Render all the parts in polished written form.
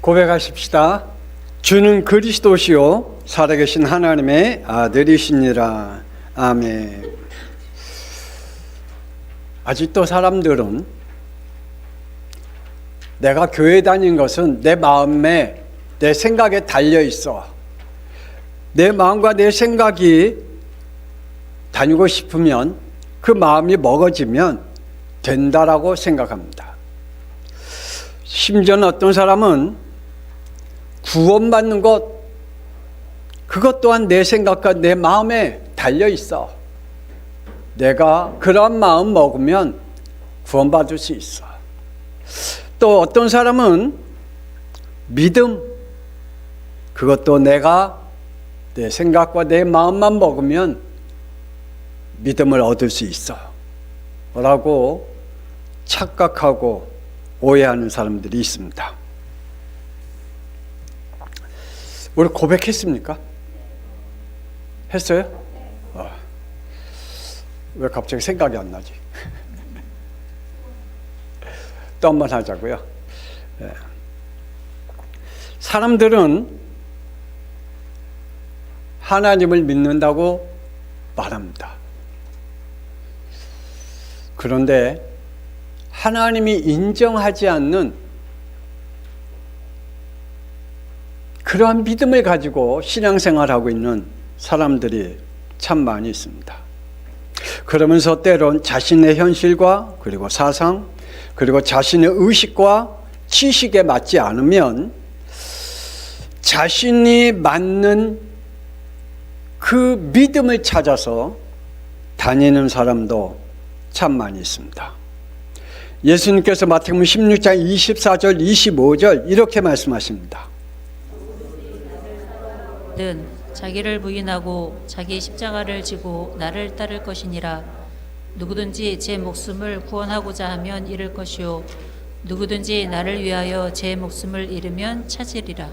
고백하십시다. 주는 그리스도시요 살아계신 하나님의 아들이시니라. 아멘. 아직도 사람들은 내가 교회 다닌 것은 내 마음에, 내 생각에 달려 있어. 내 마음과 내 생각이 다니고 싶으면, 그 마음이 먹어지면 된다라고 생각합니다. 심지어는 어떤 사람은 구원받는 것, 그것 또한 내 생각과 내 마음에 달려 있어. 내가 그런 마음 먹으면 구원받을 수 있어. 또 어떤 사람은 믿음, 그것도 내가 내 생각과 내 마음만 먹으면 믿음을 얻을 수 있어 라고 착각하고 오해하는 사람들이 있습니다. 우리 고백했습니까? 했어요? 왜 갑자기 생각이 안 나지? 또 한 번 하자고요. 사람들은 하나님을 믿는다고 말합니다. 그런데 하나님이 인정하지 않는 그러한 믿음을 가지고 신앙생활하고 있는 사람들이 참 많이 있습니다. 그러면서 때론 자신의 현실과 그리고 사상 그리고 자신의 의식과 지식에 맞지 않으면 자신이 맞는 그 믿음을 찾아서 다니는 사람도 참 많이 있습니다. 예수님께서 마태복음 16장 24절 25절 이렇게 말씀하십니다. 는 자기를 부인하고 자기 십자가를 지고 나를 따를 것이니라. 누구든지 제 목숨을 구원하고자 하면 잃을 것이요 누구든지 나를 위하여 제 목숨을 잃으면 찾으리라.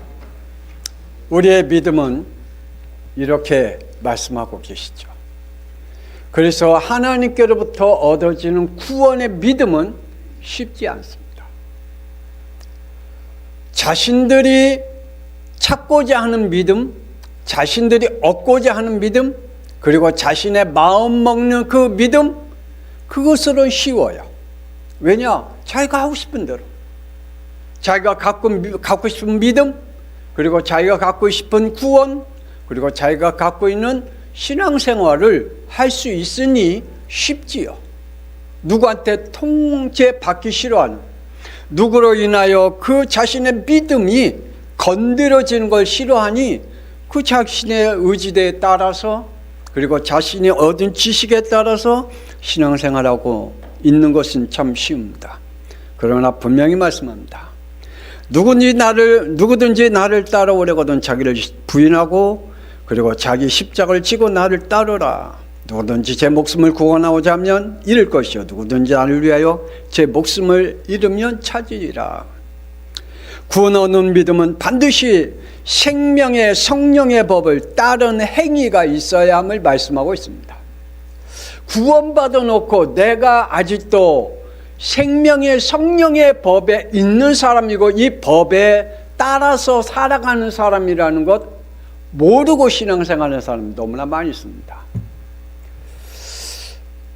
우리의 믿음은 이렇게 말씀하고 계시죠. 그래서 하나님께로부터 얻어지는 구원의 믿음은 쉽지 않습니다. 자신들이 찾고자 하는 믿음, 자신들이 얻고자 하는 믿음, 그리고 자신의 마음 먹는 그 믿음, 그것으로는 쉬워요. 왜냐? 자기가 하고 싶은 대로, 자기가 갖고 싶은 믿음, 그리고 자기가 갖고 싶은 구원, 그리고 자기가 갖고 있는 신앙생활을 할 수 있으니 쉽지요. 누구한테 통제받기 싫어하는, 누구로 인하여 그 자신의 믿음이 건드려지는 걸 싫어하니 그 자신의 의지에 따라서 그리고 자신이 얻은 지식에 따라서 신앙생활하고 있는 것은 참 쉬웁니다. 그러나 분명히 말씀합니다. 누구든지 나를 따라오려거든 자기를 부인하고 그리고 자기 십자가를 지고 나를 따르라. 누구든지 제 목숨을 구원하고자 하면 잃을 것이요 누구든지 나를 위하여 제 목숨을 잃으면 찾으리라. 구원 얻는 믿음은 반드시 생명의 성령의 법을 따른 행위가 있어야 함을 말씀하고 있습니다. 구원받아 놓고 내가 아직도 생명의 성령의 법에 있는 사람이고 이 법에 따라서 살아가는 사람이라는 것 모르고 신앙생활하는 사람이 너무나 많이 있습니다.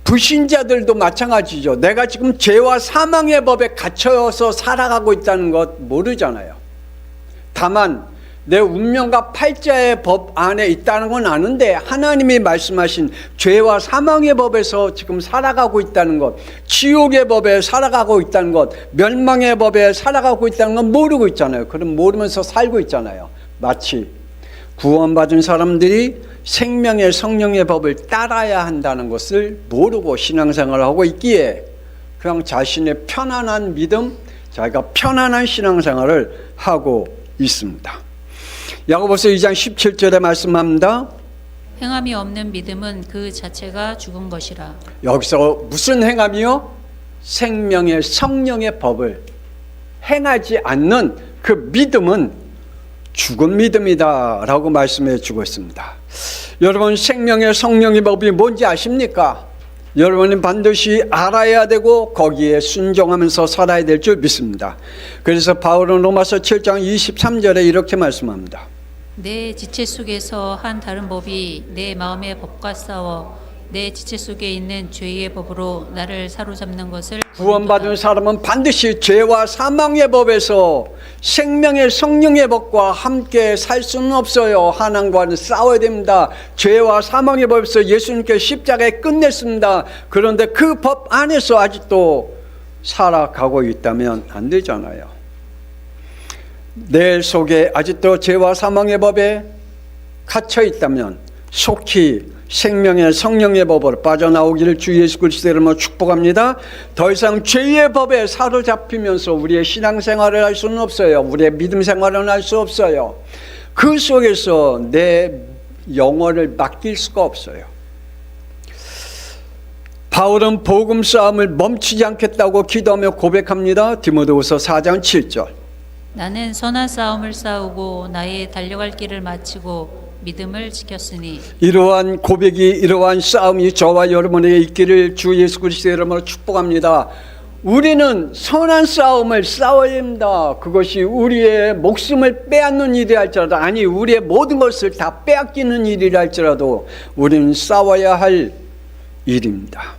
불신자들도 마찬가지죠. 내가 지금 죄와 사망의 법에 갇혀서 살아가고 있다는 것 모르잖아요. 다만 내 운명과 팔자의 법 안에 있다는 건 아는데 하나님이 말씀하신 죄와 사망의 법에서 지금 살아가고 있다는 것, 지옥의 법에 살아가고 있다는 것, 멸망의 법에 살아가고 있다는 건 모르고 있잖아요. 그럼 모르면서 살고 있잖아요. 마치 구원받은 사람들이 생명의 성령의 법을 따라야 한다는 것을 모르고 신앙생활을 하고 있기에 그냥 자신의 편안한 믿음, 자기가 편안한 신앙생활을 하고 있습니다. 야고보서 2장 17절에 말씀합니다. 행함이 없는 믿음은 그 자체가 죽은 것이라. 여기서 무슨 행함이요? 생명의 성령의 법을 행하지 않는 그 믿음은 죽은 믿음이다 라고 말씀해 주고 있습니다. 여러분 생명의 성령의 법이 뭔지 아십니까? 여러분이 반드시 알아야 되고 거기에 순종하면서 살아야 될 줄 믿습니다. 그래서 바울은 로마서 7장 23절에 이렇게 말씀합니다. 내 지체 속에서 한 다른 법이 내 마음의 법과 싸워 내 지체 속에 있는 죄의 법으로 나를 사로잡는 것을 구원받은 사람은 반드시 죄와 사망의 법에서 생명의 성령의 법과 함께 살 수는 없어요. 하나님과는 싸워야 됩니다. 죄와 사망의 법에서 예수님께 십자가에 끝냈습니다. 그런데 그 법 안에서 아직도 살아가고 있다면 안 되잖아요. 내 속에 아직도 죄와 사망의 법에 갇혀 있다면 속히 생명의 성령의 법으로 빠져나오기를 주 예수 그리스도의 이름으로 축복합니다. 더 이상 죄의 법에 사로잡히면서 우리의 신앙생활을 할 수는 없어요. 우리의 믿음 생활을 할 수 없어요. 그 속에서 내 영혼을 맡길 수가 없어요. 바울은 복음 싸움을 멈추지 않겠다고 기도하며 고백합니다. 디모데후서 4장 7절. 나는 선한 싸움을 싸우고 나의 달려갈 길을 마치고 믿음을 지켰으니. 이러한 고백이, 이러한 싸움이 저와 여러분에게 있기를 주 예수 그리스도의 이름으로 축복합니다. 우리는 선한 싸움을 싸워야 합니다. 그것이 우리의 목숨을 빼앗는 일이 할지라도, 아니 우리의 모든 것을 다 빼앗기는 일이라 할지라도 우리는 싸워야 할 일입니다.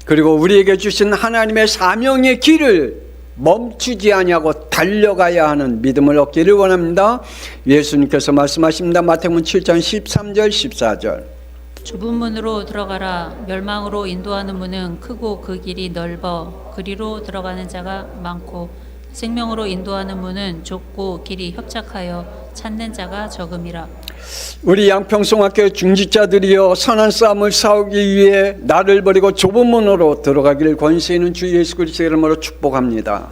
그리고 우리에게 주신 하나님의 사명의 길을 멈추지 아니하고 달려가야 하는 믿음을 얻기를 원합니다. 예수님께서 말씀하십니다. 마태복음 7장 13절 14절. 좁은 문으로 들어가라. 멸망으로 인도하는 문은 크고 그 길이 넓어 그리로 들어가는 자가 많고 생명으로 인도하는 문은 좁고 길이 협착하여 찾는 자가 적음이라. 우리 양평송학교 중직자들이여 선한 싸움을 싸우기 위해 나를 버리고 좁은 문으로 들어가기를 권세 있는 주 예수 그리스도의 이름으로 축복합니다.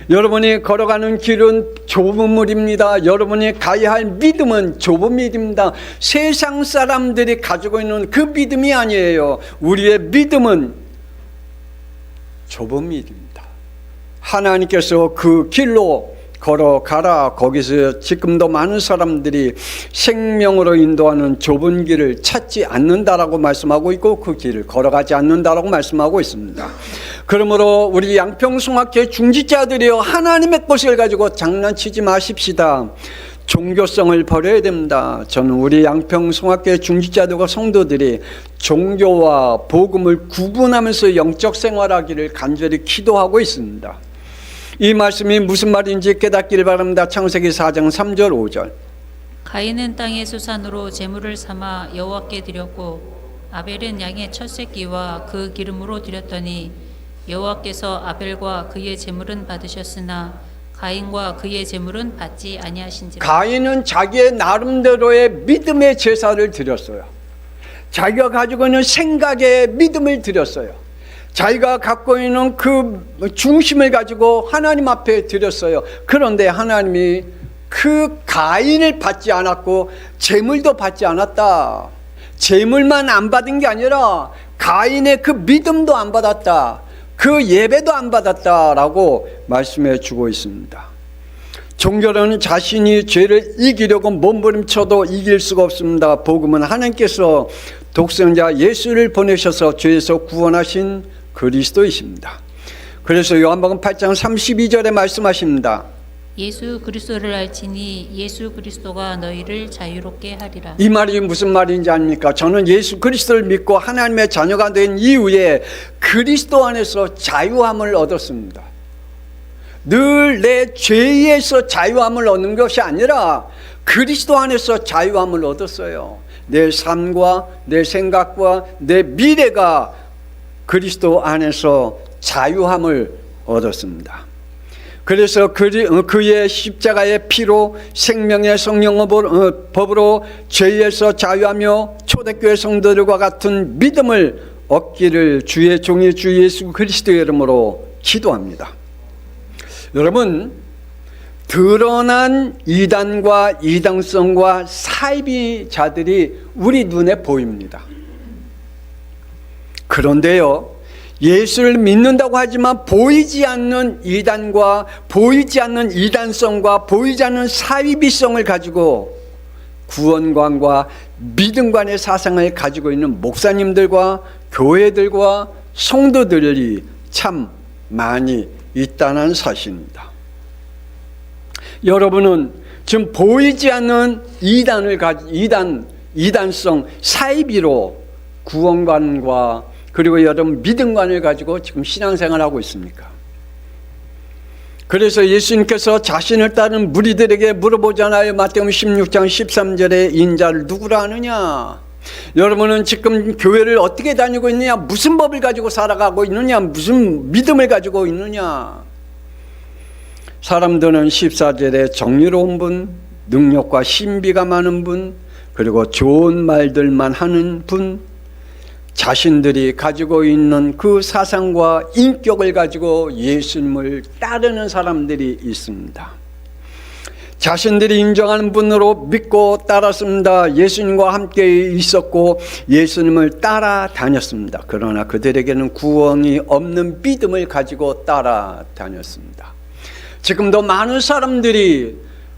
여러분이 걸어가는 길은 좁은 물입니다. 여러분이 가야 할 믿음은 좁은 믿음입니다. 세상 사람들이 가지고 있는 그 믿음이 아니에요. 우리의 믿음은 좁은 믿음입니다. 하나님께서 그 길로 걸어가라. 거기서 지금도 많은 사람들이 생명으로 인도하는 좁은 길을 찾지 않는다라고 말씀하고 있고 그 길을 걸어가지 않는다라고 말씀하고 있습니다. 그러므로 우리 양평송학교 중직자들이여 하나님의 것을 가지고 장난치지 마십시다. 종교성을 버려야 됩니다. 저는 우리 양평송학교 중직자들과 성도들이 종교와 복음을 구분하면서 영적 생활하기를 간절히 기도하고 있습니다. 이 말씀이 무슨 말인지 깨닫기를 바랍니다. 창세기 4장 3절 5절. 가인은 땅의 수산으로 제물을 삼아 여호와께 드렸고 아벨은 양의 첫 새끼와 그 기름으로 드렸더니 여호와께서 아벨과 그의 제물은 받으셨으나 가인과 그의 제물은 받지 아니하신지라. 가인은 자기의 나름대로의 믿음의 제사를 드렸어요. 자기가 가지고 있는 생각의 믿음을 드렸어요. 자기가 갖고 있는 그 중심을 가지고 하나님 앞에 드렸어요. 그런데 하나님이 그 가인을 받지 않았고 제물도 받지 않았다. 제물만 안 받은 게 아니라 가인의 그 믿음도 안 받았다. 그 예배도 안 받았다라고 말씀해 주고 있습니다. 종교는 자신이 죄를 이기려고 몸부림쳐도 이길 수가 없습니다. 복음은 하나님께서 독생자 예수를 보내셔서 죄에서 구원하신 그리스도이십니다. 그래서 요한복음 8장 32절에 말씀하십니다. 예수 그리스도를 알지니 예수 그리스도가 너희를 자유롭게 하리라. 이 말이 무슨 말인지 아닙니까? 저는 예수 그리스도를 믿고 하나님의 자녀가 된 이후에 그리스도 안에서 자유함을 얻었습니다. 늘 내 죄에서 자유함을 얻는 것이 아니라 그리스도 안에서 자유함을 얻었어요. 내 삶과 내 생각과 내 미래가 그리스도 안에서 자유함을 얻었습니다. 그래서 그의 십자가의 피로 생명의 성령의 법으로 죄에서 자유하며 초대교회 성도들과 같은 믿음을 얻기를 주의 종이 주 예수 그리스도의 이름으로 기도합니다. 여러분, 드러난 이단과 이당성과 사이비자들이 우리 눈에 보입니다. 그런데요, 예수를 믿는다고 하지만 보이지 않는 이단과 보이지 않는 이단성과 보이지 않는 사이비성을 가지고 구원관과 믿음관의 사상을 가지고 있는 목사님들과 교회들과 성도들이 참 많이 있다는 사실입니다. 여러분은 지금 보이지 않는 이단성 사이비로 구원관과 그리고 여러분 믿음관을 가지고 지금 신앙생활하고 있습니까? 그래서 예수님께서 자신을 따른 무리들에게 물어보잖아요. 마태복음 16장 13절에 인자를 누구라 하느냐? 여러분은 지금 교회를 어떻게 다니고 있느냐? 무슨 법을 가지고 살아가고 있느냐? 무슨 믿음을 가지고 있느냐? 사람들은 14절에 정의로운 분, 능력과 신비가 많은 분, 그리고 좋은 말들만 하는 분, 자신들이 가지고 있는 그 사상과 인격을 가지고 예수님을 따르는 사람들이 있습니다. 자신들이 인정하는 분으로 믿고 따랐습니다. 예수님과 함께 있었고 예수님을 따라다녔습니다. 그러나 그들에게는 구원이 없는 믿음을 가지고 따라다녔습니다. 지금도 많은 사람들이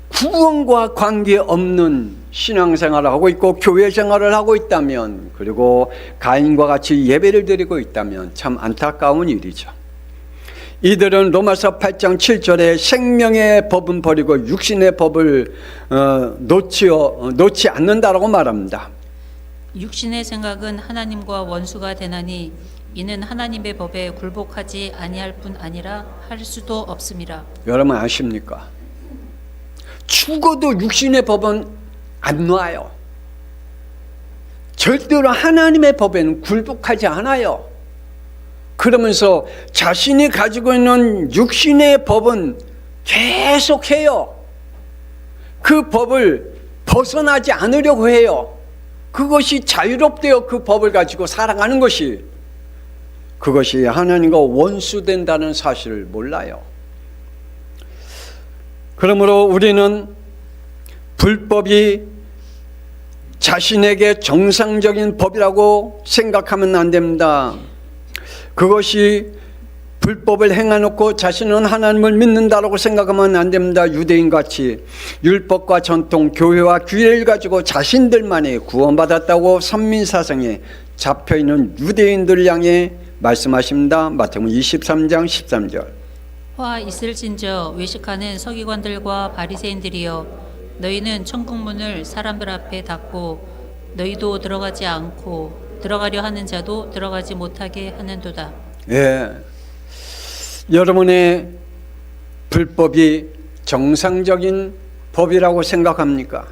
구원과 관계없는 신앙생활을 하고 있고 교회 생활을 하고 있다면, 그리고 가인과 같이 예배를 드리고 있다면 참 안타까운 일이죠. 이들은 로마서 8장 7절에 생명의 법은 버리고 육신의 법을 놓지 않는다라고 말합니다. 육신의 생각은 하나님과 원수가 되나니 이는 하나님의 법에 굴복하지 아니할 뿐 아니라 할 수도 없음이라. 여러분 아십니까? 죽어도 육신의 법은 안 놔요. 절대로 하나님의 법에는 굴복하지 않아요. 그러면서 자신이 가지고 있는 육신의 법은 계속해요. 그 법을 벗어나지 않으려고 해요. 그것이 자유롭대요. 그 법을 가지고 살아가는 것이. 그것이 하나님과 원수된다는 사실을 몰라요. 그러므로 우리는 불법이 자신에게 정상적인 법이라고 생각하면 안 됩니다. 그것이 불법을 행해놓고 자신은 하나님을 믿는다라고 생각하면 안 됩니다. 유대인같이 율법과 전통, 교회와 규례를 가지고 자신들만이 구원받았다고 선민사상에 잡혀있는 유대인들을 향해 말씀하십니다. 마태복음 23장 13절. 화 있을진저 외식하는 서기관들과 바리새인들이여, 너희는 천국문을 사람들 앞에 닫고 너희도 들어가지 않고 들어가려 하는 자도 들어가지 못하게 하는도다. 예, 여러분의 불법이 정상적인 법이라고 생각합니까?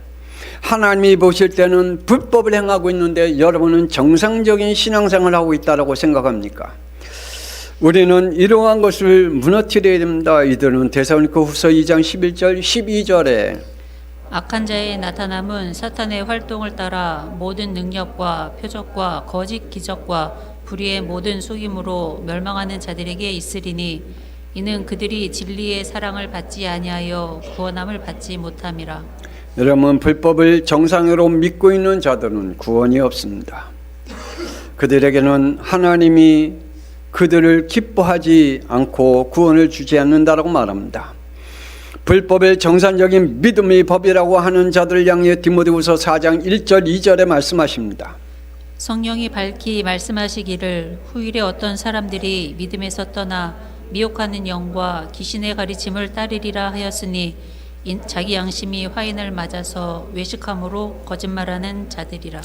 하나님이 보실 때는 불법을 행하고 있는데 여러분은 정상적인 신앙생활을 하고 있다고 생각합니까? 우리는 이러한 것을 무너뜨려야 됩니다. 이들은 데살로니가후서 2장 11절 12절에 악한 자의 나타남은 사탄의 활동을 따라 모든 능력과 표적과 거짓 기적과 불의의 모든 속임으로 멸망하는 자들에게 있으리니 이는 그들이 진리의 사랑을 받지 아니하여 구원함을 받지 못함이라. 여러분, 불법을 정상으로 믿고 있는 자들은 구원이 없습니다. 그들에게는 하나님이 그들을 기뻐하지 않고 구원을 주지 않는다라고 말합니다. 불법의 정상적인 믿음의 법이라고 하는 자들을 향해 디모데후서 4장 1절 2절에 말씀하십니다. 성령이 밝히 말씀하시기를 후일에 어떤 사람들이 믿음에서 떠나 미혹하는 영과 귀신의 가르침을 따르리라 하였으니 자기 양심이 화인을 맞아서 외식함으로 거짓말하는 자들이라.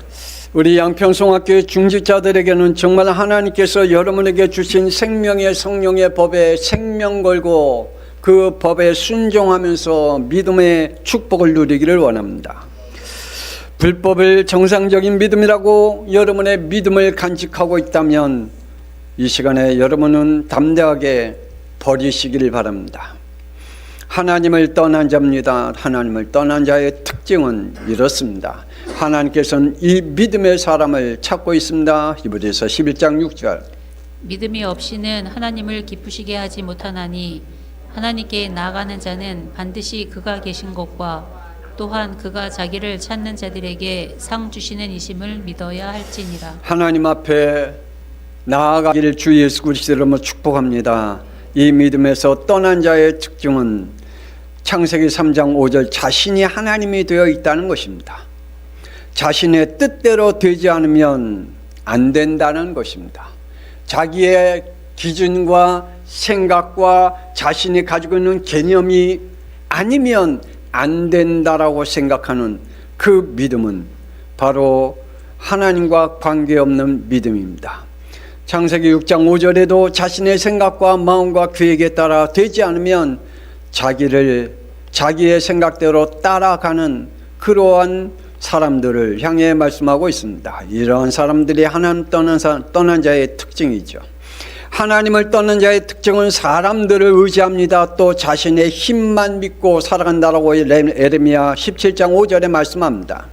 우리 양평송학교의 중직자들에게는 정말 하나님께서 여러분에게 주신 생명의 성령의 법에 생명 걸고 그 법에 순종하면서 믿음의 축복을 누리기를 원합니다. 불법을 정상적인 믿음이라고 여러분의 믿음을 간직하고 있다면 이 시간에 여러분은 담대하게 버리시기를 바랍니다. 하나님을 떠난 자입니다. 하나님을 떠난 자의 특징은 이렇습니다. 하나님께서는 이 믿음의 사람을 찾고 있습니다. 히브리서 11장 6절. 믿음이 없이는 하나님을 기쁘시게 하지 못하나니 하나님께 나아가는 자는 반드시 그가 계신 것과 또한 그가 자기를 찾는 자들에게 상 주시는 이심을 믿어야 할지니라. 하나님 앞에 나아가기를 주 예수 그리스도로 축복합니다. 이 믿음에서 떠난 자의 특징은 창세기 3장 5절 자신이 하나님이 되어 있다는 것입니다. 자신의 뜻대로 되지 않으면 안 된다는 것입니다. 자기의 기준과 생각과 자신이 가지고 있는 개념이 아니면 안 된다라고 생각하는 그 믿음은 바로 하나님과 관계없는 믿음입니다. 창세기 6장 5절에도 자신의 생각과 마음과 계획에 따라 되지 않으면 자기의 생각대로 따라가는 그러한 사람들을 향해 말씀하고 있습니다. 이러한 사람들이 하나님 떠난 자의 특징이죠. 하나님을 떠난 자의 특징은 사람들을 의지합니다. 또 자신의 힘만 믿고 살아간다라고 에레미야 17장 5절에 말씀합니다.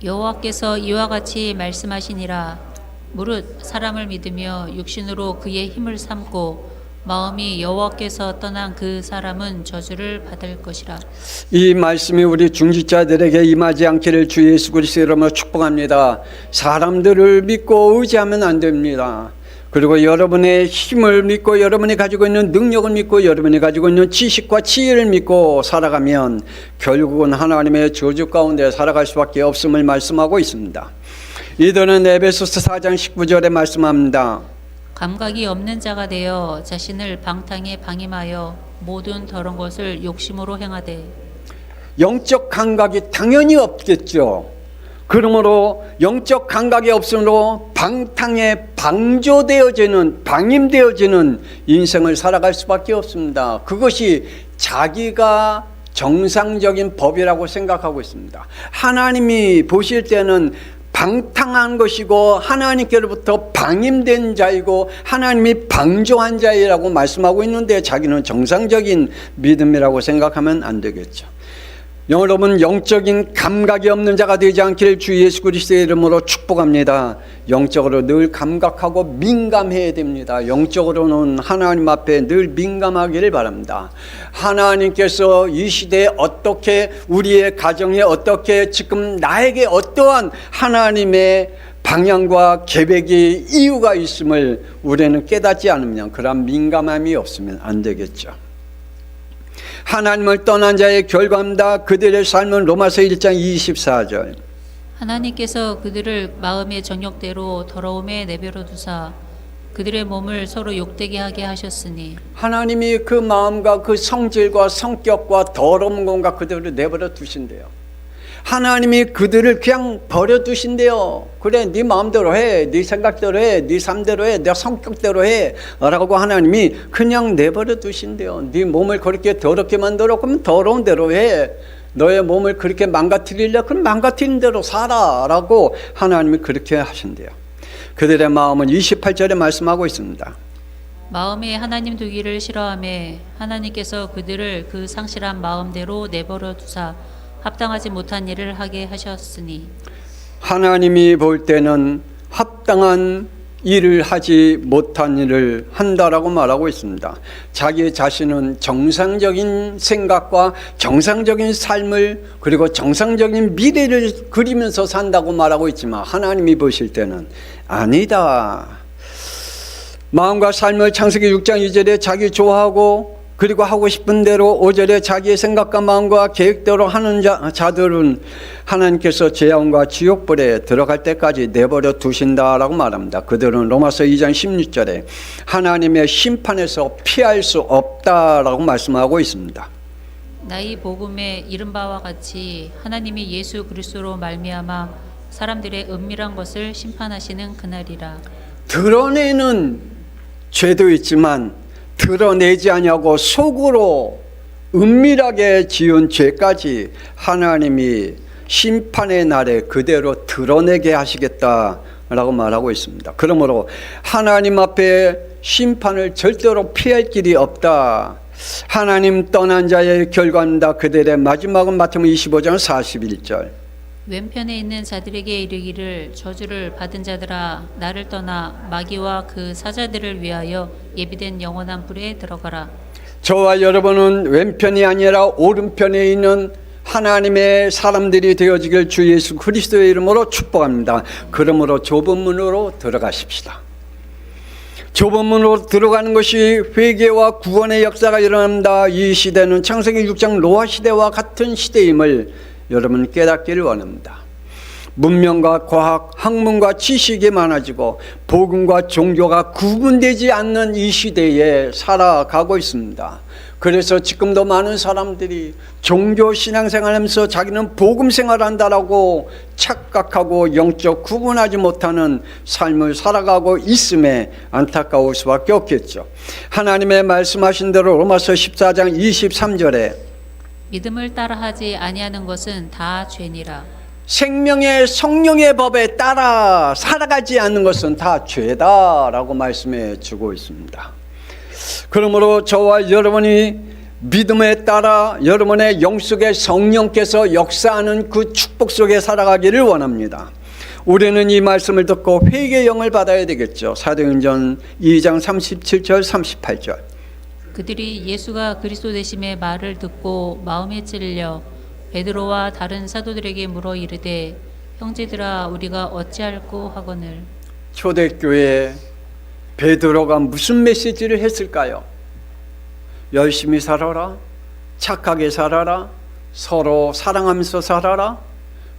여호와께서 이와 같이 말씀하시니라. 무릇 사람을 믿으며 육신으로 그의 힘을 삼고 마음이 여호와께서 떠난 그 사람은 저주를 받을 것이라. 이 말씀이 우리 중직자들에게 임하지 않기를 주 예수 그리스도의 이름으로 축복합니다. 사람들을 믿고 의지하면 안 됩니다. 그리고 여러분의 힘을 믿고 여러분이 가지고 있는 능력을 믿고 여러분이 가지고 있는 지식과 지혜를 믿고 살아가면 결국은 하나님의 저주 가운데 살아갈 수밖에 없음을 말씀하고 있습니다. 이들은 에베소서 4장 19절에 말씀합니다. 감각이 없는 자가 되어 자신을 방탕에 방임하여 모든 더러운 것을 욕심으로 행하되. 영적 감각이 당연히 없겠죠. 그러므로 영적 감각이 없으므로 방탕에 방임되어지는 인생을 살아갈 수밖에 없습니다. 그것이 자기가 정상적인 법이라고 생각하고 있습니다. 하나님이 보실 때는 방탕한 것이고 하나님께로부터 방임된 자이고 하나님이 방조한 자이라고 말씀하고 있는데 자기는 정상적인 믿음이라고 생각하면 안 되겠죠. 여러분, 영적인 감각이 없는 자가 되지 않기를 주 예수 그리스도의 이름으로 축복합니다. 영적으로 늘 감각하고 민감해야 됩니다. 영적으로는 하나님 앞에 늘 민감하기를 바랍니다. 하나님께서 이 시대에 어떻게, 우리의 가정에 어떻게, 지금 나에게 어떠한 하나님의 방향과 계획이 이유가 있음을 우리는 깨닫지 않으면 그런 민감함이 없으면 안 되겠죠. 하나님을 떠난 자의 결과입니다. 그들의 삶은 로마서 1장 24절. 하나님께서 그들을 마음의 정욕대로 더러움에 내버려 두사 그들의 몸을 서로 욕되게 하게 하셨으니. 하나님이 그 마음과 그 성질과 성격과 더러운 것과 그들을 내버려 두신대요. 하나님이 그들을 그냥 버려두신대요. 그래, 네 마음대로 해, 네 생각대로 해, 네 삶대로 해, 내 성격대로 해 라고 하나님이 그냥 내버려 두신대요. 네 몸을 그렇게 더럽게 만들어, 그럼 더러운 대로 해. 너의 몸을 그렇게 망가뜨리려, 그럼 망가뜨린 대로 살아 라고 하나님이 그렇게 하신대요. 그들의 마음은 28절에 말씀하고 있습니다. 마음에 하나님 두기를 싫어하며 하나님께서 그들을 그 상실한 마음대로 내버려 두사 합당하지 못한 일을 하게 하셨으니. 하나님이 볼 때는 합당한 일을 하지 못한 일을 한다라고 말하고 있습니다. 자기 자신은 정상적인 생각과 정상적인 삶을 그리고 정상적인 미래를 그리면서 산다고 말하고 있지만 하나님이 보실 때는 아니다. 마음과 삶을 창세기 6장 2절에 자기 좋아하고 그리고 하고 싶은 대로 5절에 자기의 생각과 마음과 계획대로 하는 자들은 하나님께서 재앙과 지옥불에 들어갈 때까지 내버려 두신다라고 말합니다. 그들은 로마서 2장 16절에 하나님의 심판에서 피할 수 없다라고 말씀하고 있습니다. 나이 복음에 이른 바와 같이 하나님이 예수 그리스도로 말미암아 사람들의 은밀한 것을 심판하시는 그날이라. 드러내는 죄도 있지만 드러내지 아니하고 속으로 은밀하게 지은 죄까지 하나님이 심판의 날에 그대로 드러내게 하시겠다라고 말하고 있습니다. 그러므로 하나님 앞에 심판을 절대로 피할 길이 없다. 하나님 떠난 자의 결과입니다. 그들의 마지막은 마태복음 25장 41절. 왼편에 있는 자들에게 이르기를 저주를 받은 자들아 나를 떠나 마귀와 그 사자들을 위하여 예비된 영원한 불에 들어가라. 저와 여러분은 왼편이 아니라 오른편에 있는 하나님의 사람들이 되어지길 주 예수 그리스도의 이름으로 축복합니다. 그러므로 좁은 문으로 들어가십시다. 좁은 문으로 들어가는 것이 회개와 구원의 역사가 일어납니다. 이 시대는 창세기 6장 노아 시대와 같은 시대임을 여러분 깨닫기를 원합니다. 문명과 과학, 학문과 지식이 많아지고 복음과 종교가 구분되지 않는 이 시대에 살아가고 있습니다. 그래서 지금도 많은 사람들이 종교 신앙생활하면서 자기는 복음 생활한다라고 착각하고 영적 구분하지 못하는 삶을 살아가고 있음에 안타까울 수밖에 없겠죠. 하나님의 말씀하신 대로 로마서 14장 23절에 믿음을 따라하지 아니하는 것은 다 죄니라. 생명의 성령의 법에 따라 살아가지 않는 것은 다 죄다라고 말씀해 주고 있습니다. 그러므로 저와 여러분이 믿음에 따라 여러분의 영속의 성령께서 역사하는 그 축복 속에 살아가기를 원합니다. 우리는 이 말씀을 듣고 회개의 영을 받아야 되겠죠. 사도행전 2장 37절 38절. 그들이 예수가 그리스도 되심의 말을 듣고 마음에 찔려 베드로와 다른 사도들에게 물어 이르되 형제들아 우리가 어찌할꼬 하거늘. 초대교회 베드로가 무슨 메시지를 했을까요? 열심히 살아라, 착하게 살아라, 서로 사랑하면서 살아라.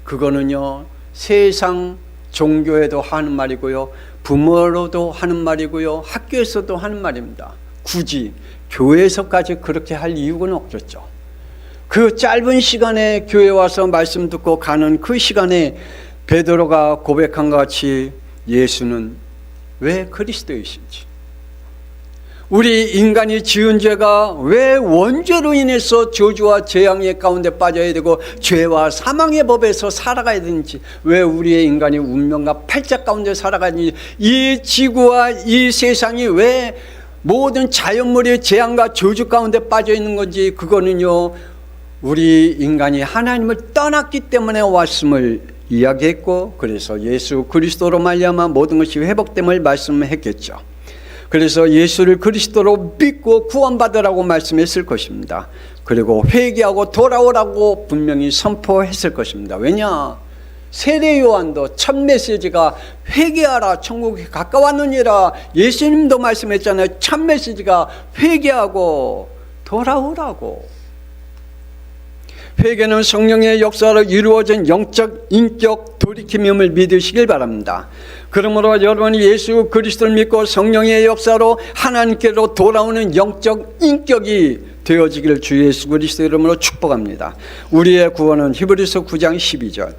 그거는요 세상 종교에도 하는 말이고요, 부모로도 하는 말이고요, 학교에서도 하는 말입니다. 굳이 교회에서까지 그렇게 할 이유는 없겠죠. 그 짧은 시간에 교회 와서 말씀 듣고 가는 그 시간에 베드로가 고백한 것 같이 예수는 왜 그리스도이신지, 우리 인간이 지은 죄가 왜 원죄로 인해서 저주와 재앙의 가운데 빠져야 되고 죄와 사망의 법에서 살아가야 되는지, 왜 우리의 인간이 운명과 팔자 가운데 살아가야 되는지, 이 지구와 이 세상이 왜 모든 자연물의 재앙과 저주 가운데 빠져 있는 건지, 그거는요 우리 인간이 하나님을 떠났기 때문에 왔음을 이야기했고, 그래서 예수 그리스도로 말미암아 모든 것이 회복됨을 말씀했겠죠. 그래서 예수를 그리스도로 믿고 구원받으라고 말씀했을 것입니다. 그리고 회개하고 돌아오라고 분명히 선포했을 것입니다. 왜냐? 세례 요한도 첫 메시지가 회개하라 천국이 가까웠느니라. 예수님도 말씀했잖아요. 첫 메시지가 회개하고 돌아오라고. 회개는 성령의 역사로 이루어진 영적 인격 돌이킴임을 믿으시길 바랍니다. 그러므로 여러분이 예수 그리스도를 믿고 성령의 역사로 하나님께로 돌아오는 영적 인격이 되어지기를 주 예수 그리스도 이름으로 축복합니다. 우리의 구원은 히브리서 9장 12절.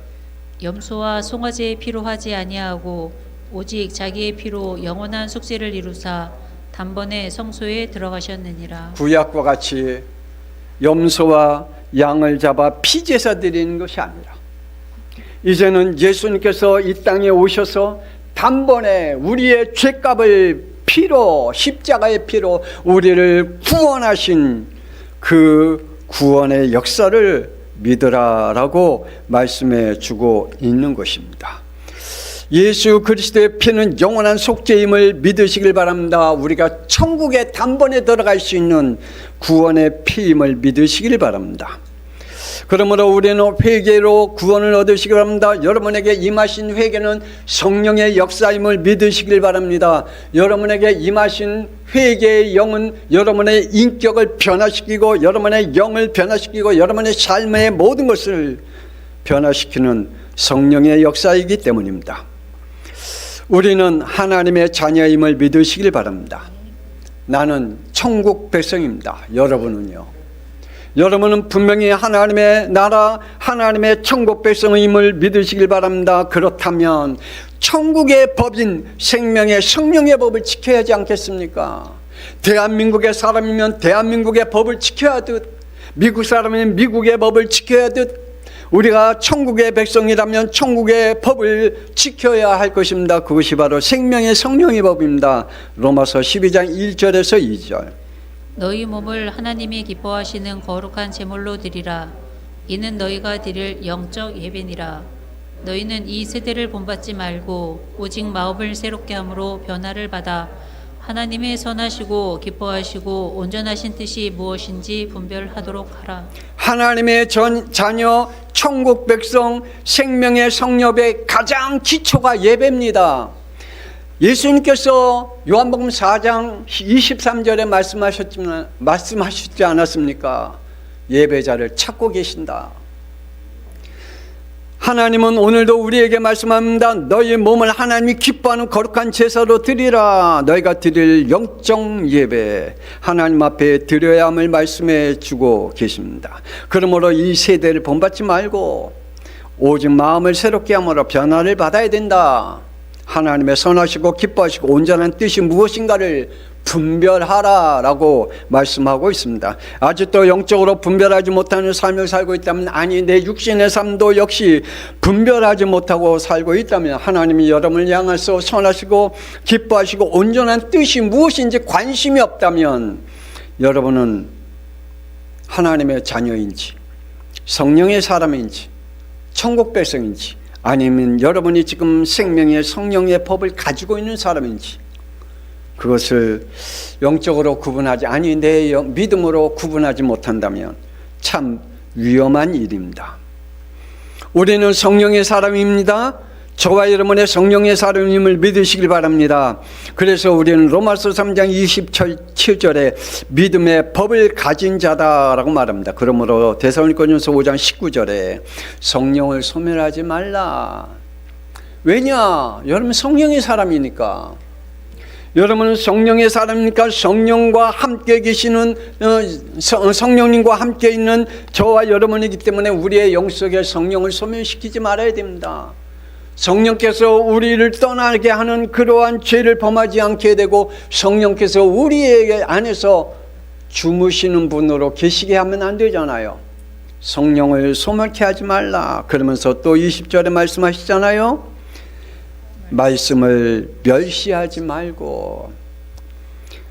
염소와 송아지의 피로 하지 아니하고 오직 자기의 피로 영원한 속죄를 이루사 단번에 성소에 들어가셨느니라. 구약과 같이 염소와 양을 잡아 피제사 드리는 것이 아니라 이제는 예수님께서 이 땅에 오셔서 단번에 우리의 죄값을 피로, 십자가의 피로 우리를 구원하신 그 구원의 역사를 믿으라라고 말씀해 주고 있는 것입니다. 예수 그리스도의 피는 영원한 속죄임을 믿으시길 바랍니다. 우리가 천국에 단번에 들어갈 수 있는 구원의 피임을 믿으시길 바랍니다. 그러므로 우리는 회개로 구원을 얻으시기 바랍니다. 여러분에게 임하신 회개는 성령의 역사임을 믿으시길 바랍니다. 여러분에게 임하신 회개의 영은 여러분의 인격을 변화시키고 여러분의 영을 변화시키고 여러분의 삶의 모든 것을 변화시키는 성령의 역사이기 때문입니다. 우리는 하나님의 자녀임을 믿으시길 바랍니다. 나는 천국 백성입니다. 여러분은요? 여러분은 분명히 하나님의 나라, 하나님의 천국 백성임을 믿으시길 바랍니다. 그렇다면 천국의 법인 생명의 성령의 법을 지켜야 하지 않겠습니까? 대한민국의 사람이면 대한민국의 법을 지켜야 하듯, 미국 사람이면 미국의 법을 지켜야 하듯, 우리가 천국의 백성이라면 천국의 법을 지켜야 할 것입니다. 그것이 바로 생명의 성령의 법입니다. 로마서 12장 1절에서 2절. 너희 몸을 하나님이 기뻐하시는 거룩한 제물로 드리라. 이는 너희가 드릴 영적 예배니라. 너희는 이 세대를 본받지 말고 오직 마음을 새롭게 함으로 변화를 받아 하나님의 선하시고 기뻐하시고 온전하신 뜻이 무엇인지 분별하도록 하라. 하나님의 자녀, 천국 백성, 생명의 성령의 가장 기초가 예배입니다. 예수님께서 요한복음 4장 23절에 말씀하셨지 않았습니까? 예배자를 찾고 계신다. 하나님은 오늘도 우리에게 말씀합니다. 너희 몸을 하나님이 기뻐하는 거룩한 제사로 드리라. 너희가 드릴 영적 예배, 하나님 앞에 드려야 함을 말씀해 주고 계십니다. 그러므로 이 세대를 본받지 말고 오직 마음을 새롭게 함으로 변화를 받아야 된다. 하나님의 선하시고 기뻐하시고 온전한 뜻이 무엇인가를 분별하라라고 말씀하고 있습니다. 아직도 영적으로 분별하지 못하는 삶을 살고 있다면, 아니 내 육신의 삶도 역시 분별하지 못하고 살고 있다면, 하나님이 여러분을 향해서 선하시고 기뻐하시고 온전한 뜻이 무엇인지 관심이 없다면 여러분은 하나님의 자녀인지 성령의 사람인지 천국 백성인지, 아니면 여러분이 지금 생명의 성령의 법을 가지고 있는 사람인지, 그것을 영적으로 구분하지, 아니 내 믿음으로 구분하지 못한다면 참 위험한 일입니다. 우리는 성령의 사람입니다. 저와 여러분의 성령의 사람임을 믿으시길 바랍니다. 그래서 우리는 로마서 3장 27절에 믿음의 법을 가진 자다라고 말합니다. 그러므로 데살로니가전서 5장 19절에 성령을 소멸하지 말라. 왜냐? 여러분 성령의 사람이니까. 여러분은 성령의 사람이니까 성령과 함께 계시는 성령님과 함께 있는 저와 여러분이기 때문에 우리의 영속에 성령을 소멸시키지 말아야 됩니다. 성령께서 우리를 떠나게 하는 그러한 죄를 범하지 않게 되고, 성령께서 우리의 안에서 주무시는 분으로 계시게 하면 안 되잖아요. 성령을 소멸케 하지 말라. 그러면서 또 20절에 말씀하시잖아요. 말씀을 멸시하지 말고,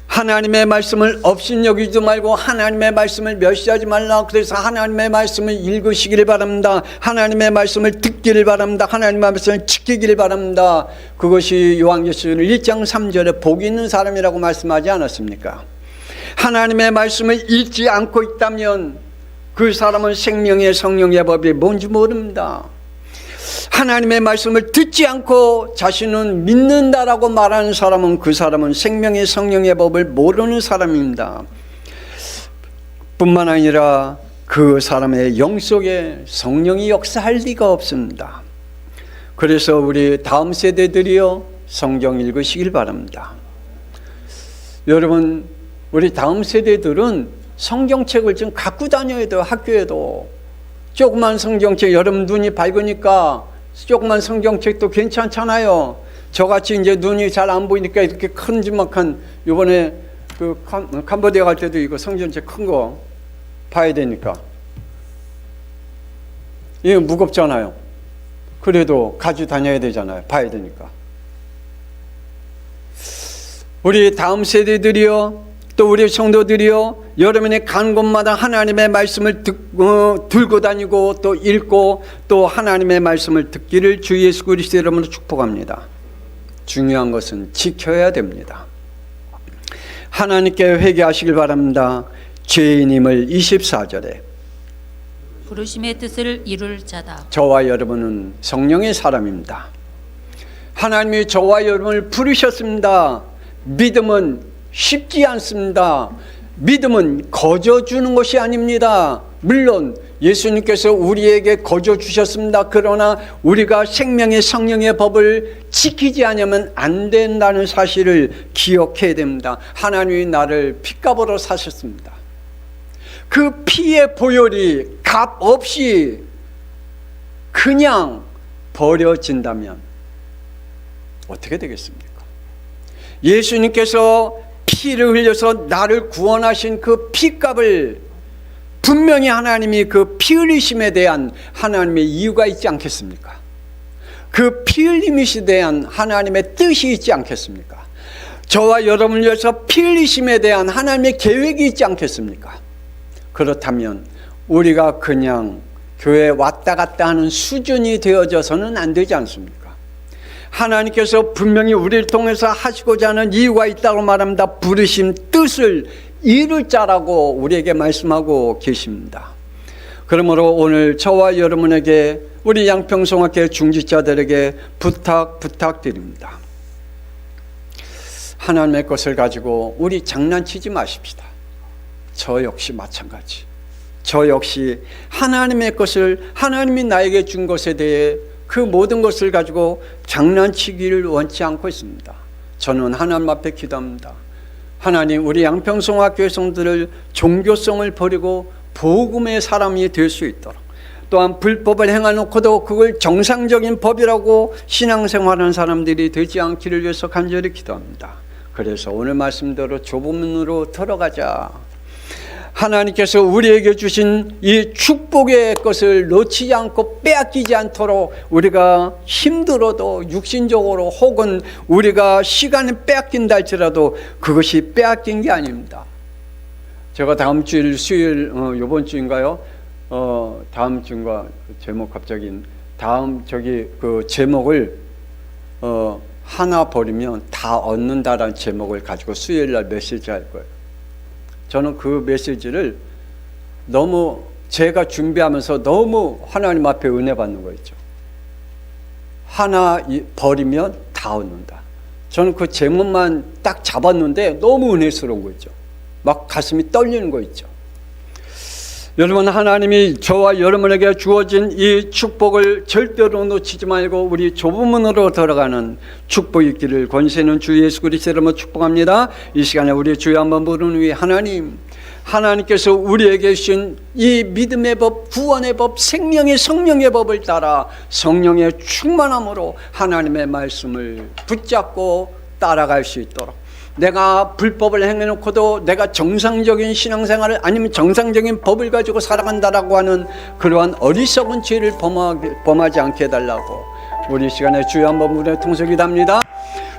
하나님의 말씀을 업신여기지 말고 하나님의 말씀을 멸시하지 말라. 그래서 하나님의 말씀을 읽으시기를 바랍니다. 하나님의 말씀을 듣기를 바랍니다. 하나님의 말씀을 지키기를 바랍니다. 그것이 요한계시록 1장 3절에 복이 있는 사람이라고 말씀하지 않았습니까? 하나님의 말씀을 읽지 않고 있다면 그 사람은 생명의 성령의 법이 뭔지 모릅니다. 하나님의 말씀을 듣지 않고 자신은 믿는다라고 말하는 사람은, 그 사람은 생명의 성령의 법을 모르는 사람입니다. 뿐만 아니라 그 사람의 영 속에 성령이 역사할 리가 없습니다. 그래서 우리 다음 세대들이요, 성경 읽으시길 바랍니다. 여러분, 우리 다음 세대들은 성경책을 좀 갖고 다녀야 돼요. 학교에도 조그만 성경책, 여러분 눈이 밝으니까 조그만 성경책도 괜찮잖아요. 저같이 이제 눈이 잘 안 보이니까 이렇게 큼지막한, 이번에 그 캄보디아 갈 때도 이거 성경책 큰 거 봐야 되니까 이게 무겁잖아요. 그래도 가지고 다녀야 되잖아요. 봐야 되니까. 우리 다음 세대들이요, 또 우리 성도들이요, 여러분이 가는 곳마다 하나님의 말씀을 들고 다니고 또 읽고 또 하나님의 말씀을 듣기를 주 예수 그리스도 이름으로 축복합니다. 중요한 것은 지켜야 됩니다. 하나님께 회개하시길 바랍니다. 죄인임을 24절에 부르심의 뜻을 이룰 자다. 저와 여러분은 성령의 사람입니다. 하나님이 저와 여러분을 부르셨습니다. 믿음은 쉽지 않습니다. 믿음은 거저 주는 것이 아닙니다. 물론 예수님께서 우리에게 거저 주셨습니다. 그러나 우리가 생명의 성령의 법을 지키지 않으면 안 된다는 사실을 기억해야 됩니다. 하나님이 나를 핏값으로 사셨습니다. 그 피의 보혈이 값 없이 그냥 버려진다면 어떻게 되겠습니까? 예수님께서 피를 흘려서 나를 구원하신 그 피값을, 분명히 하나님이 그 피 흘리심에 대한 하나님의 이유가 있지 않겠습니까? 그 피 흘림에 대한 하나님의 뜻이 있지 않겠습니까? 저와 여러분을 위해서 피 흘리심에 대한 하나님의 계획이 있지 않겠습니까? 그렇다면 우리가 그냥 교회에 왔다 갔다 하는 수준이 되어져서는 안 되지 않습니까? 하나님께서 분명히 우리를 통해서 하시고자 하는 이유가 있다고 말합니다. 부르심 뜻을 이룰 자라고 우리에게 말씀하고 계십니다. 그러므로 오늘 저와 여러분에게, 우리 양평송학교 중직자들에게 부탁드립니다. 하나님의 것을 가지고 우리 장난치지 마십시다. 저 역시 마찬가지. 저 역시 하나님의 것을, 하나님이 나에게 준 것에 대해 그 모든 것을 가지고 장난치기를 원치 않고 있습니다. 저는 하나님 앞에 기도합니다. 하나님, 우리 양평송학교의 성도들을 종교성을 버리고 복음의 사람이 될 수 있도록, 또한 불법을 행해놓고도 그걸 정상적인 법이라고 신앙생활하는 사람들이 되지 않기를 위해서 간절히 기도합니다. 그래서 오늘 말씀대로 좁은 문으로 들어가자. 하나님께서 우리에게 주신 이 축복의 것을 놓치지 않고 빼앗기지 않도록, 우리가 힘들어도 육신적으로 혹은 우리가 시간이 빼앗긴다 할지라도 그것이 빼앗긴 게 아닙니다. 제가 다음 주일 수요일, 이번 주인가요? 다음 주인가 제목 갑자기 그 제목을 하나 버리면 다 얻는다라는 제목을 가지고 수요일 날 메시지 할 거예요. 저는 그 메시지를 너무 제가 준비하면서 너무 하나님 앞에 은혜 받는 거 있죠. 하나 버리면 다 얻는다. 저는 그 제목만 딱 잡았는데 너무 은혜스러운 거 있죠. 막 가슴이 떨리는 거 있죠. 여러분, 하나님이 저와 여러분에게 주어진 이 축복을 절대로 놓치지 말고 우리 좁은 문으로 들어가는 축복이 있기를 권세는 주 예수 그리스도 이름으로 축복합니다. 이 시간에 우리 주여 한번 부르는 위에 하나님께서 우리에게 주신 이 믿음의 법, 구원의 법, 생명의 성령의 법을 따라 성령의 충만함으로 하나님의 말씀을 붙잡고 따라갈 수 있도록, 내가 불법을 행해놓고도 내가 정상적인 신앙생활을, 아니면 정상적인 법을 가지고 살아간다라고 하는 그러한 어리석은 죄를 범하지 않게 해달라고 우리 시간에 주여 한번 문에 통성기도합니다.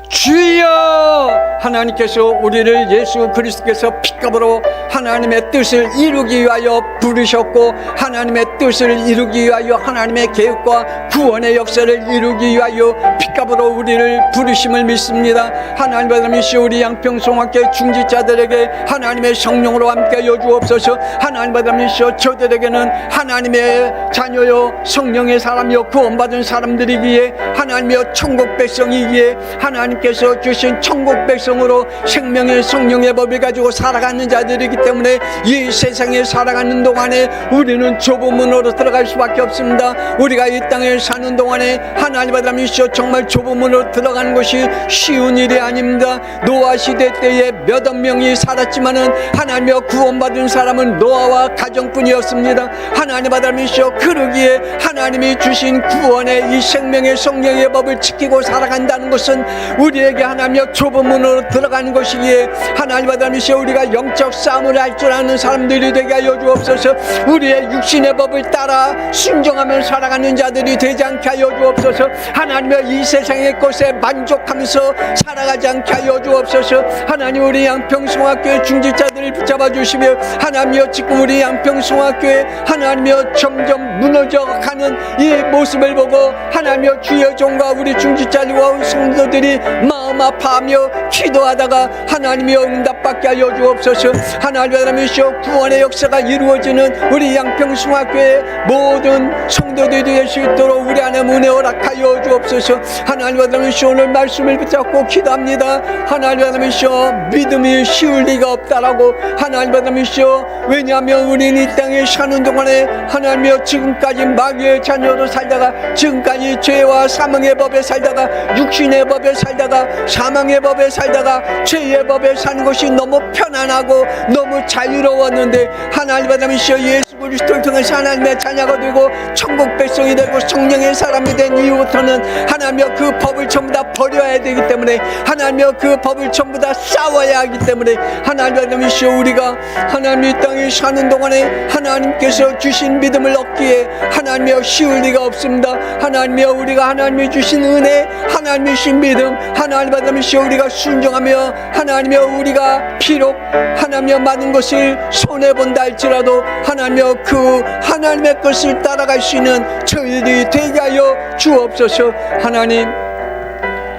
주여! 하나님께서 우리를 예수 그리스도께서 피값으로 하나님의 뜻을 이루기 위하여 부르셨고, 하나님의 뜻을 이루기 위하여 하나님의 계획과 구원의 역사를 이루기 위하여 피값으로 우리를 부르심을 믿습니다. 하나님 받으시오. 우리 양평송학교 중지자들에게 하나님의 성령으로 함께 하여 주옵소서. 하나님 받으시오. 저들에게는 하나님의 자녀요 성령의 사람이요 구원받은 사람들이기에, 하나님이여 천국 백성이기에 하나님께서 주신 천국 백성으로 생명의 성령의 법을 가지고 살아가는 자들이기 때문에 이 세상에 살아가는 동안에 우리는 좁은 문으로 들어갈 수밖에 없습니다. 우리가 이 땅에 사는 동안에 하나님 아버지여 정말 좁은 문으로 들어가는 것이 쉬운 일이 아닙니다. 노아 시대 때에 몇억 명이 살았지만은 하나님여 구원받은 사람은 노아와 가정뿐이었습니다. 하나님 아버지여 그러기에 하나님이 주신 구원의 이 생명의 성령의 법을 지키고 살아간다는 것은 우리에게 하나님여 좁은 문으로 들어가는 것이기에, 하나님 아버지여 우리가 영적 싸움을 할 줄 아는 사람들이 되게 하여 주옵소서. 우리의 육신의 법을 따라 순종하며 살아가는 자들이 되지 않게 하여 주옵소서. 하나님여 이 세상의 것에 만족하면서 살아가지 않게 하여 주옵소서. 하나님, 우리 양평송학교의 중지자들을 붙잡아 주시며, 하나님여 지금 우리 양평송학교에 하나님여 점점 무너져가는 이 모습을 보고 하나님여 주의 종과 우리 중지자들과 성도들이 마음 아파하며 기도하다가 하나님여 응답받게 하여 주옵소서. 하나님 하나님이시여 구원의 역사가 이루어지는 우리 양평송학교의 모든 성도들이 될 수 있도록 우리 안에 은혜 허락하여 주옵소서. 하나님 하나님이시여 오늘 말씀을 붙잡고 기도합니다. 하나님 하나님이시여 믿음이 쉬울 리가 없다라고. 하나님 하나님이시여 왜냐하면 우리는 이 땅에 사는 동안에 하나님이여 지금까지 마귀의 자녀로 살다가, 지금까지 죄와 사망의 법에 살다가, 육신의 법에 살다가, 사망의 법에 살다가, 죄의 법에 사는 것이 너무 편안하고 너무 자유로웠는데, 하나님 아버지여 예수 그리스도를 통해서 하나님의 자녀가 되고 천국 백성이 되고 성령의 사람이 된 이후부터는 하나님여 그 법을 전부 다 버려야 되기 때문에, 하나님여 그 법을 전부 다 싸워야 하기 때문에, 하나님 아버지여 우리가 하나님 이 땅에 사는 동안에 하나님께서 주신 믿음을 얻기에 하나님여 쉬울 리가 없습니다. 하나님여 우리가 하나님이 주신 은혜, 하나님이 주신 믿음, 하나님 아버지여 우리가 순종하며, 하나님여 우리가 비록 하나님여 많은 것을 손해본다 할지라도 하나님여 그 하나님의 것을 따라갈 수 있는 저희들이 되게 하여 주옵소서. 하나님,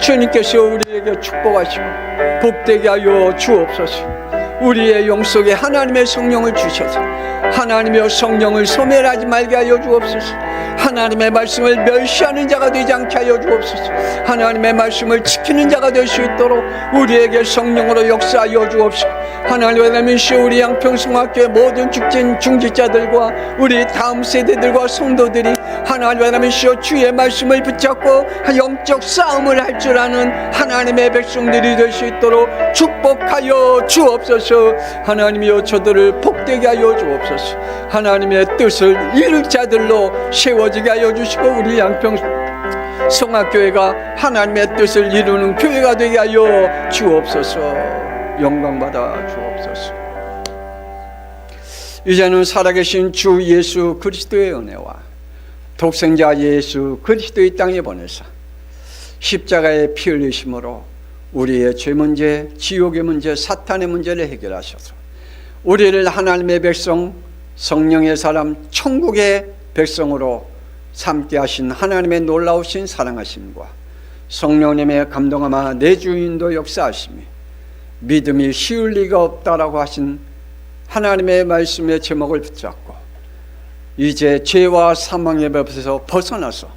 주님께서 우리에게 축복하시고 복되게 하여 주옵소서. 우리의 영속에 하나님의 성령을 주셔서 하나님의 성령을 소멸하지 말게 하여 주옵소서. 하나님의 말씀을 멸시하는 자가 되지 않게 하여 주옵소서. 하나님의 말씀을 지키는 자가 될 수 있도록 우리에게 성령으로 역사하여 주옵소서. 하나님의 남이시여 우리 양평성학교의 모든 죽진 중직자들과 우리 다음 세대들과 성도들이 하나님의 남이시여 주의 말씀을 붙잡고 영적 싸움을 할 줄 아는 하나님의 백성들이 될 수 있도록 축복하여 주옵소서. 하나님이여 저들을 복되게 하여 주옵소서. 하나님의 뜻을 이룰 자들로 세워지게 하여 주시고 우리 양평성학교회가 하나님의 뜻을 이루는 교회가 되게 하여 주옵소서. 영광받아 주옵소서. 이제는 살아계신 주 예수 그리스도의 은혜와 독생자 예수 그리스도의 땅에 보내사 십자가의 피 흘리심으로 우리의 죄 문제, 지옥의 문제, 사탄의 문제를 해결하셔서 우리를 하나님의 백성, 성령의 사람, 천국의 백성으로 삼게 하신 하나님의 놀라우신 사랑하심과 성령님의 감동하마 내 주인도 역사하심이 믿음이 쉬울 리가 없다라고 하신 하나님의 말씀의 제목을 붙잡고 이제 죄와 사망의 법에서 벗어나서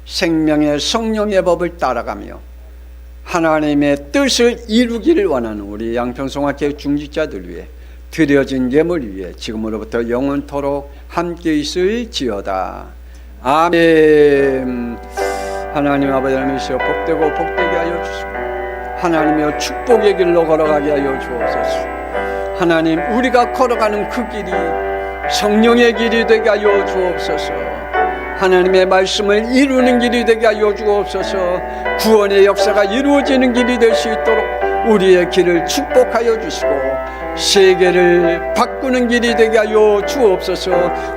생명의 성령의 법을 따라가며 하나님의 뜻을 이루기를 원하는 우리 양평성학교 중직자들 위해 드려진 예물 위에 지금으로부터 영원토록 함께 있을지어다. 아멘. 하나님 아버지 하나님이시여 복되고 복되게 하여 주시고 하나님이여 축복의 길로 걸어가게 하여 주옵소서. 하나님 우리가 걸어가는 그 길이 성령의 길이 되게 하여 주옵소서. 하나님의 말씀을 이루는 길이 되게 하여 주옵소서. 구원의 역사가 이루어지는 길이 될 수 있도록 우리의 길을 축복하여 주시고 세계를 바꾸는 길이 되게 하여 주옵소서.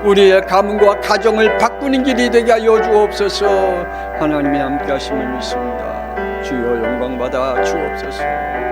우리의 가문과 가정을 바꾸는 길이 되게 하여 주옵소서. 하나님의 함께 하심을 믿습니다. 주여 영광 받아 주옵소서.